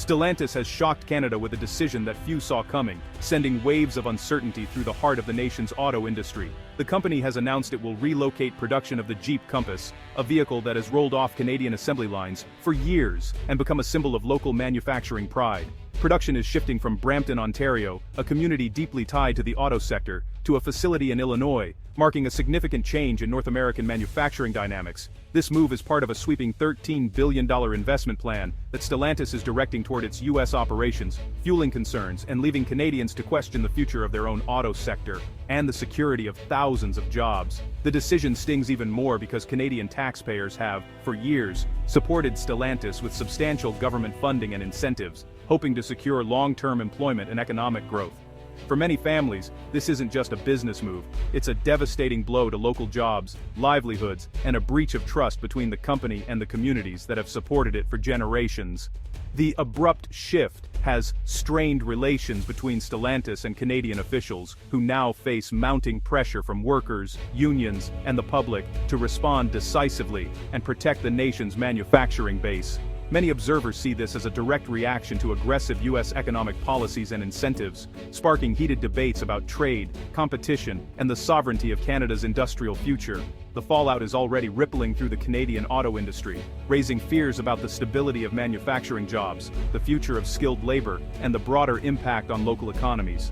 Stellantis has shocked Canada with a decision that few saw coming, sending waves of uncertainty through the heart of the nation's auto industry. The company has announced it will relocate production of the Jeep Compass, a vehicle that has rolled off Canadian assembly lines for years and become a symbol of local manufacturing pride. Production is shifting from Brampton, Ontario, a community deeply tied to the auto sector, to a facility in Illinois, marking a significant change in North American manufacturing dynamics. This move is part of a sweeping $13 billion investment plan that Stellantis is directing toward its U.S. operations, fueling concerns and leaving Canadians to question the future of their own auto sector and the security of thousands of jobs. The decision stings even more because Canadian taxpayers have, for years, supported Stellantis with substantial government funding and incentives, hoping to secure long-term employment and economic growth. For many families, this isn't just a business move, it's a devastating blow to local jobs, livelihoods, and a breach of trust between the company and the communities that have supported it for generations. The abrupt shift has strained relations between Stellantis and Canadian officials, who now face mounting pressure from workers, unions, and the public to respond decisively and protect the nation's manufacturing base. Many observers see this as a direct reaction to aggressive U.S. economic policies and incentives, sparking heated debates about trade, competition, and the sovereignty of Canada's industrial future. The fallout is already rippling through the Canadian auto industry, raising fears about the stability of manufacturing jobs, the future of skilled labor, and the broader impact on local economies.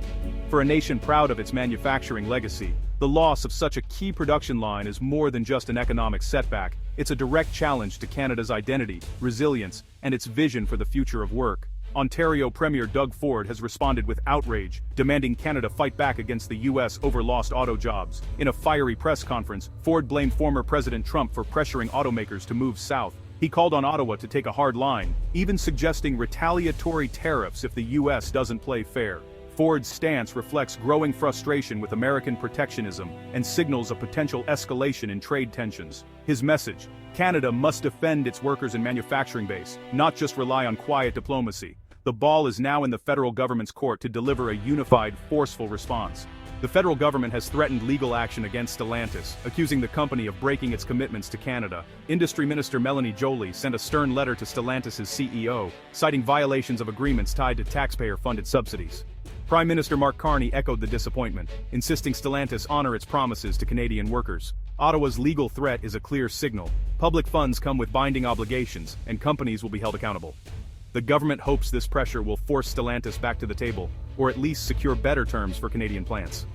For a nation proud of its manufacturing legacy, the loss of such a key production line is more than just an economic setback. It's a direct challenge to Canada's identity, resilience, and its vision for the future of work. Ontario Premier Doug Ford has responded with outrage, demanding Canada fight back against the U.S. over lost auto jobs. In a fiery press conference, Ford blamed former President Trump for pressuring automakers to move south. He called on Ottawa to take a hard line, even suggesting retaliatory tariffs if the U.S. doesn't play fair. Ford's stance reflects growing frustration with American protectionism and signals a potential escalation in trade tensions. His message: Canada must defend its workers and manufacturing base, not just rely on quiet diplomacy. The ball is now in the federal government's court to deliver a unified, forceful response. The federal government has threatened legal action against Stellantis, accusing the company of breaking its commitments to Canada. Industry Minister Melanie Joly sent a stern letter to Stellantis' CEO, citing violations of agreements tied to taxpayer-funded subsidies. Prime Minister Mark Carney echoed the disappointment, insisting Stellantis honor its promises to Canadian workers. Ottawa's legal threat is a clear signal. Public funds come with binding obligations, and companies will be held accountable. The government hopes this pressure will force Stellantis back to the table, or at least secure better terms for Canadian plants.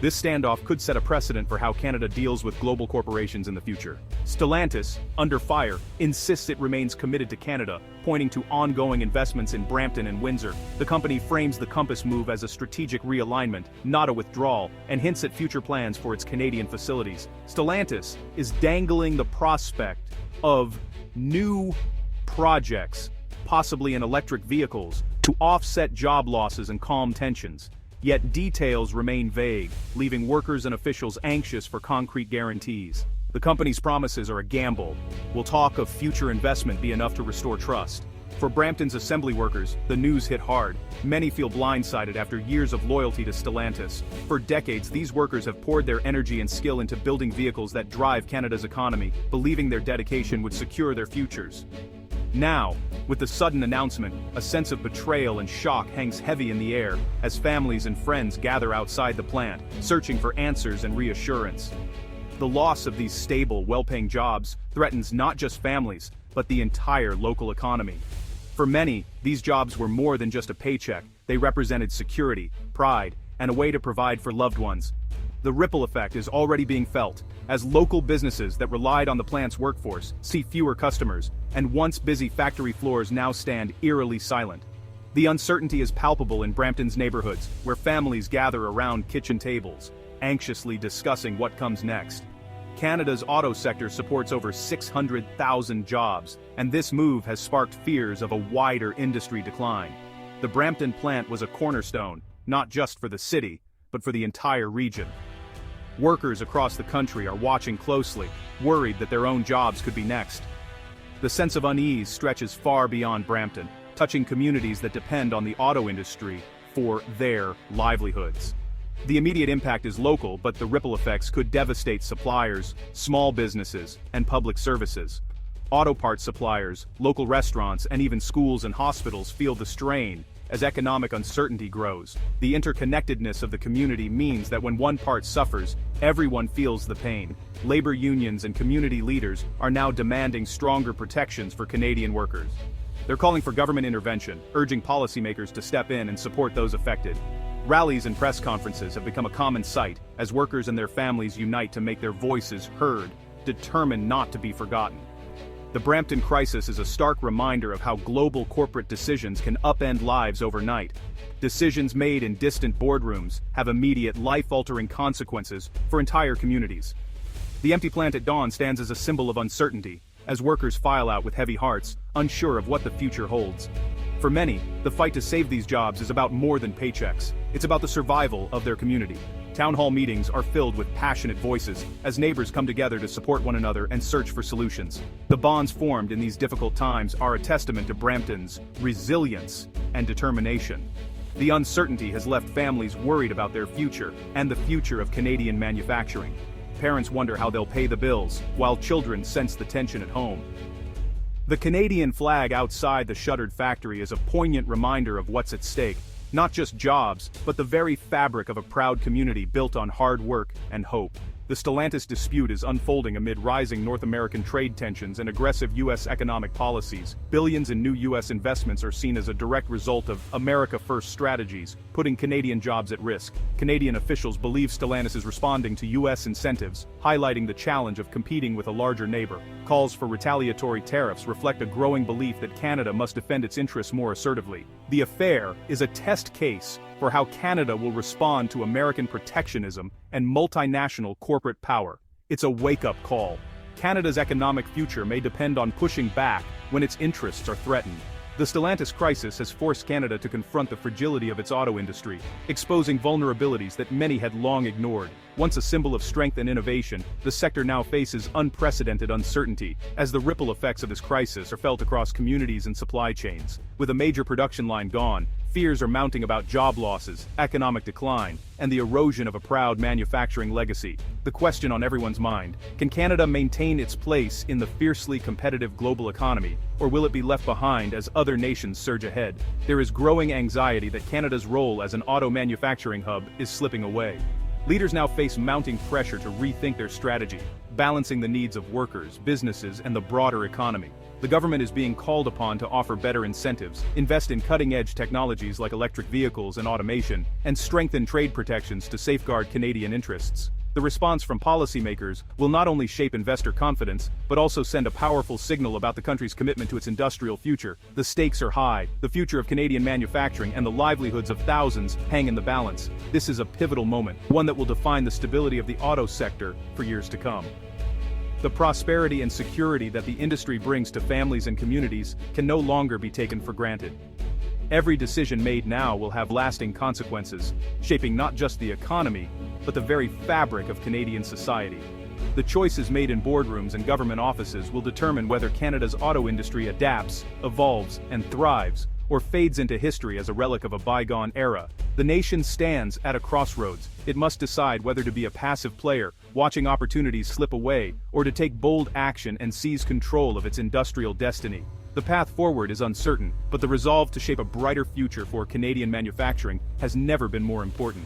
This standoff could set a precedent for how Canada deals with global corporations in the future. Stellantis, under fire, insists it remains committed to Canada, pointing to ongoing investments in Brampton and Windsor. The company frames the Compass move as a strategic realignment, not a withdrawal, and hints at future plans for its Canadian facilities. Stellantis is dangling the prospect of new projects, possibly in electric vehicles, to offset job losses and calm tensions. Yet details remain vague, leaving workers and officials anxious for concrete guarantees. The company's promises are a gamble. Will talk of future investment be enough to restore trust? For Brampton's assembly workers, the news hit hard. Many feel blindsided after years of loyalty to Stellantis. For decades, these workers have poured their energy and skill into building vehicles that drive Canada's economy, believing their dedication would secure their futures. Now, with the sudden announcement, a sense of betrayal and shock hangs heavy in the air as families and friends gather outside the plant, searching for answers and reassurance. The loss of these stable, well-paying jobs threatens not just families, but the entire local economy. For many, these jobs were more than just a paycheck. They represented security, pride, and a way to provide for loved ones. The ripple effect is already being felt, as local businesses that relied on the plant's workforce see fewer customers, and once busy factory floors now stand eerily silent. The uncertainty is palpable in Brampton's neighborhoods, where families gather around kitchen tables, anxiously discussing what comes next. Canada's auto sector supports over 600,000 jobs, and this move has sparked fears of a wider industry decline. The Brampton plant was a cornerstone, not just for the city, but for the entire region. Workers across the country are watching closely, worried that their own jobs could be next. The sense of unease stretches far beyond Brampton, touching communities that depend on the auto industry for their livelihoods. The immediate impact is local, but the ripple effects could devastate suppliers, small businesses, and public services. Auto parts suppliers, local restaurants, and even schools and hospitals feel the strain as economic uncertainty grows. The interconnectedness of the community means that when one part suffers, everyone feels the pain. Labor unions and community leaders are now demanding stronger protections for Canadian workers. They're calling for government intervention, urging policymakers to step in and support those affected. Rallies and press conferences have become a common sight as workers and their families unite to make their voices heard, determined not to be forgotten. The Brampton crisis is a stark reminder of how global corporate decisions can upend lives overnight. Decisions made in distant boardrooms have immediate life-altering consequences for entire communities. The empty plant at dawn stands as a symbol of uncertainty, as workers file out with heavy hearts, unsure of what the future holds. For many, the fight to save these jobs is about more than paychecks. It's about the survival of their community. Town hall meetings are filled with passionate voices as neighbors come together to support one another and search for solutions. The bonds formed in these difficult times are a testament to Brampton's resilience and determination. The uncertainty has left families worried about their future and the future of Canadian manufacturing. Parents wonder how they'll pay the bills, while children sense the tension at home. The Canadian flag outside the shuttered factory is a poignant reminder of what's at stake. Not just jobs, but the very fabric of a proud community built on hard work and hope. The Stellantis dispute is unfolding amid rising North American trade tensions and aggressive U.S. economic policies. Billions in new U.S. investments are seen as a direct result of America First strategies, putting Canadian jobs at risk. Canadian officials believe Stellantis is responding to U.S. incentives, highlighting the challenge of competing with a larger neighbor. Calls for retaliatory tariffs reflect a growing belief that Canada must defend its interests more assertively. The affair is a test case for how Canada will respond to American protectionism and multinational corporate power. It's a wake-up call. Canada's economic future may depend on pushing back when its interests are threatened. The Stellantis crisis has forced Canada to confront the fragility of its auto industry, exposing vulnerabilities that many had long ignored. Once a symbol of strength and innovation, the sector now faces unprecedented uncertainty, as the ripple effects of this crisis are felt across communities and supply chains. With a major production line gone, fears are mounting about job losses, economic decline, and the erosion of a proud manufacturing legacy. The question on everyone's mind: can Canada maintain its place in the fiercely competitive global economy, or will it be left behind as other nations surge ahead? There is growing anxiety that Canada's role as an auto manufacturing hub is slipping away. Leaders now face mounting pressure to rethink their strategy, balancing the needs of workers, businesses, and the broader economy. The government is being called upon to offer better incentives, invest in cutting-edge technologies like electric vehicles and automation, and strengthen trade protections to safeguard Canadian interests. The response from policymakers will not only shape investor confidence, but also send a powerful signal about the country's commitment to its industrial future. The stakes are high. The future of Canadian manufacturing and the livelihoods of thousands hang in the balance. This is a pivotal moment, one that will define the stability of the auto sector for years to come. The prosperity and security that the industry brings to families and communities can no longer be taken for granted. Every decision made now will have lasting consequences, shaping not just the economy, but the very fabric of Canadian society. The choices made in boardrooms and government offices will determine whether Canada's auto industry adapts, evolves, and thrives, or fades into history as a relic of a bygone era. The nation stands at a crossroads. It must decide whether to be a passive player, watching opportunities slip away, or to take bold action and seize control of its industrial destiny. The path forward is uncertain, but the resolve to shape a brighter future for Canadian manufacturing has never been more important.